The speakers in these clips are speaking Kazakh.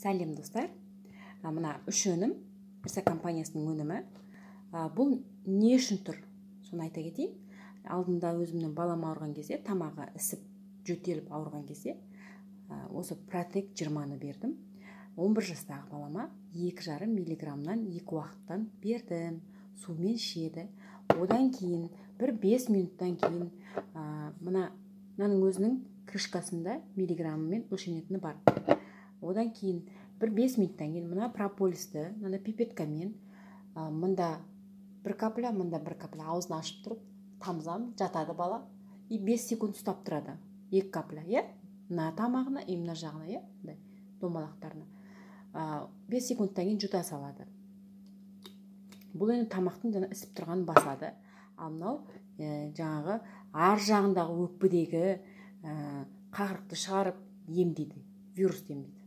Сәлем достар. Мына үш өнім, Ирса компаниясының өнімі. Бұл не үшін тұр? Соны айта кетейін. Алдында өзімнің балам ауырған кезде, тамағы ісіп, жөтеліп ауырған кезде, осы Протек 20-ны бердім. 11 жастағы балама 2,5 миллиграммнан 2 уақыттан бердім. Сумен ішеді. Одан кейін бір 5 минуттан кейін мынаның өзінің крышкасында миллиграммымен өлшенетіні бар. Одан кейін бір 5 минуттан кейін мына прополисті мына пипеткамен мында бір капля, мында бір капля аузын ашып тұрып тамызам, жатады бала и 5 секунд ұстап тұрады. 2 капля, мына тамағына и мына жағына, домалақтарына. 5 секундтан кейін жұта салады. Бұл енді тамақтың жаңа ісіп тұрғанын басады. Ал мынау жаңағы ар жағындағы өкпедегі қағырықты шығарып емдейді, вирус емдейді.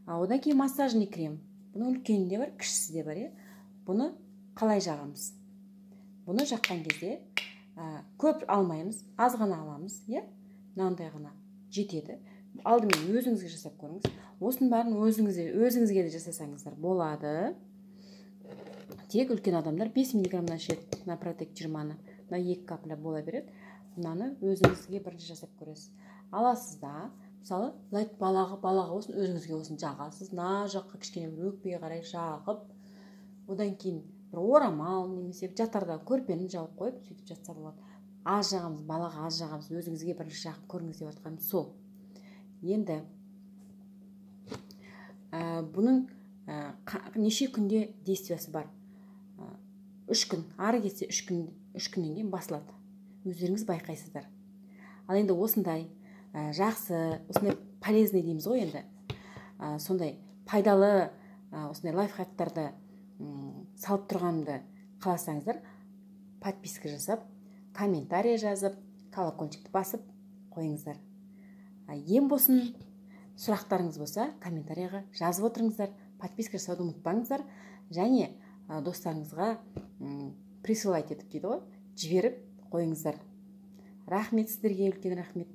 Одан кейін массажный крем. Бұның үлкені де бар, кішісі де бар. Бұны қалай жағамыз? Бұны жаққан кезде көп алмаймыз, аз ғана аламыз, мынандай ғана жетеді. Алдымен өзіңізге жасап көріңіз. Осының бәрін өзіңізге де жасасаңыздар болады. Тек үлкен адамдар 5 миллиграммнан ішеді, мына Протек 20-ны, мына 2 капля бола береді. Мынаны өзіңізге бірінші жасап көресіз. Аласыз да, мысалы, балаға болсын, өзіңізге болсын жағасыз, мына жаққа кішкене бір өкпеге қарай жағып, одан кейін бір орамал немесе жатарда көрпені жауып қойып, сөйтіп жатса болады. Аз жағамыз, балаға аз жағамыз, өзіңізге бірінші жағып көріңіз деп жатқаным сол. Енді бұның неше күнде действиясы бар? 3 күн, ары кетсе 3 күннен кейін басылады. Өздеріңіз байқайсыздар. Ал енді осындай жақсы, осындай полезный дейміз ғой енді. Сондай пайдалы, осындай лайфхактарды салып тұрғанымды қаласаңыздар, подписка жасап, комментарий жазып, колокольчикті басып қойыңыздар. Ем болсын, сұрақтарыңыз болса, комментарийға жазып отырыңыздар. Подписка жасауды ұмытпаңыздар. Және достарыңызға присылать етіп дейді ғой, жіберіп қойыңыздар. Рахмет сіздерге, үлкен рахмет.